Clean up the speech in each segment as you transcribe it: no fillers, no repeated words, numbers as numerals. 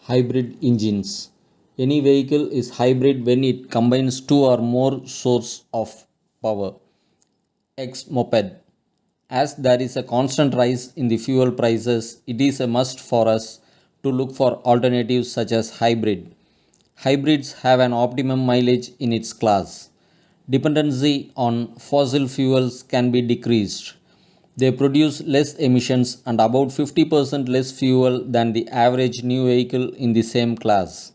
Hybrid engines. Any vehicle is hybrid when it combines two or more sources of power. X moped. As there is a constant rise in the fuel prices, it is a must for us to look for alternatives such as hybrid. Hybrids have an optimum mileage in its class. Dependency on fossil fuels can be decreased. They produce less emissions and about 50% less fuel than the average new vehicle in the same class.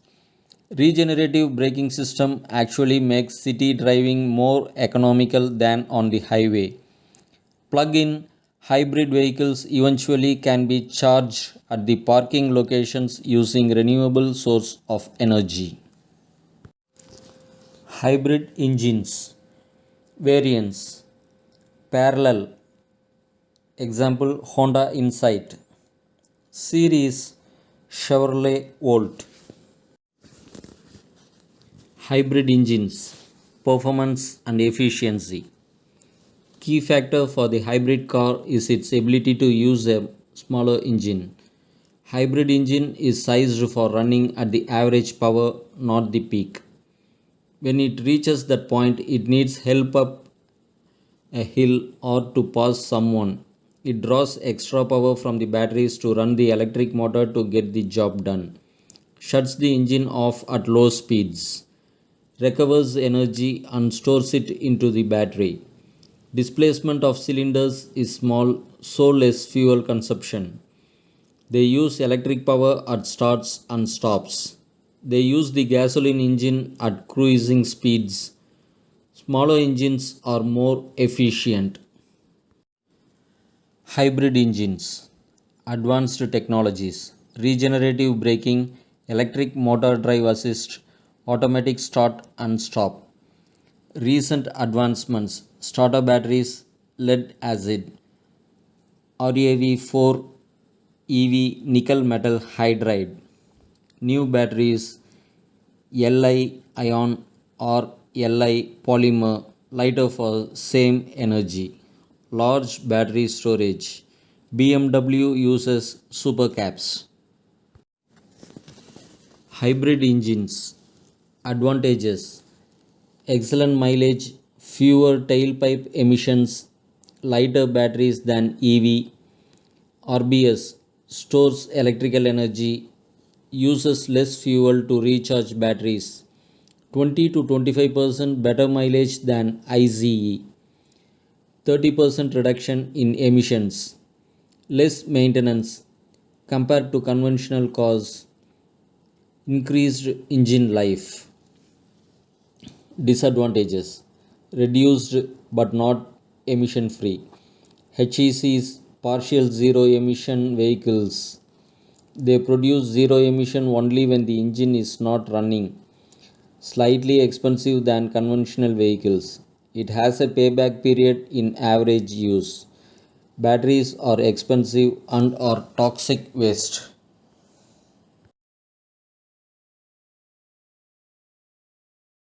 Regenerative braking system actually makes city driving more economical than on the highway. Plug-in hybrid vehicles eventually can be charged at the parking locations using renewable source of energy. Hybrid engines variants parallel example Honda Insight series Chevrolet Volt. Hybrid engines performance and efficiency. Key factor for the hybrid car is its ability to use a smaller engine. Hybrid engine is sized for running at the average power, not the peak. When it reaches that point, it needs help up a hill or to pass someone. It draws extra power from the batteries to run the electric motor to get the job done. Shuts the engine off at low speeds. Recovers energy and stores it into the battery. Displacement of cylinders is small, so less fuel consumption. They use electric power at starts and stops. They use the gasoline engine at cruising speeds. Smaller engines are more efficient. Hybrid engines, advanced technologies, regenerative braking, electric motor drive assist, automatic start and stop. Recent advancements starter batteries, lead acid, RAV4 EV nickel metal hydride. New batteries Li ion or Li polymer lighter for same energy. Large battery storage. BMW uses supercaps. Hybrid engines. Advantages excellent mileage, fewer tailpipe emissions, lighter batteries than EV, RBS stores electrical energy, uses less fuel to recharge batteries, 20 to 25% better mileage than ICE, 30% reduction in emissions, less maintenance compared to conventional cars, increased engine life. Disadvantages reduced but not emission free. HECs partial zero emission vehicles. They produce zero emission only when the engine is not running. Slightly expensive than conventional vehicles. It has a payback period in average use. Batteries are expensive and are toxic waste.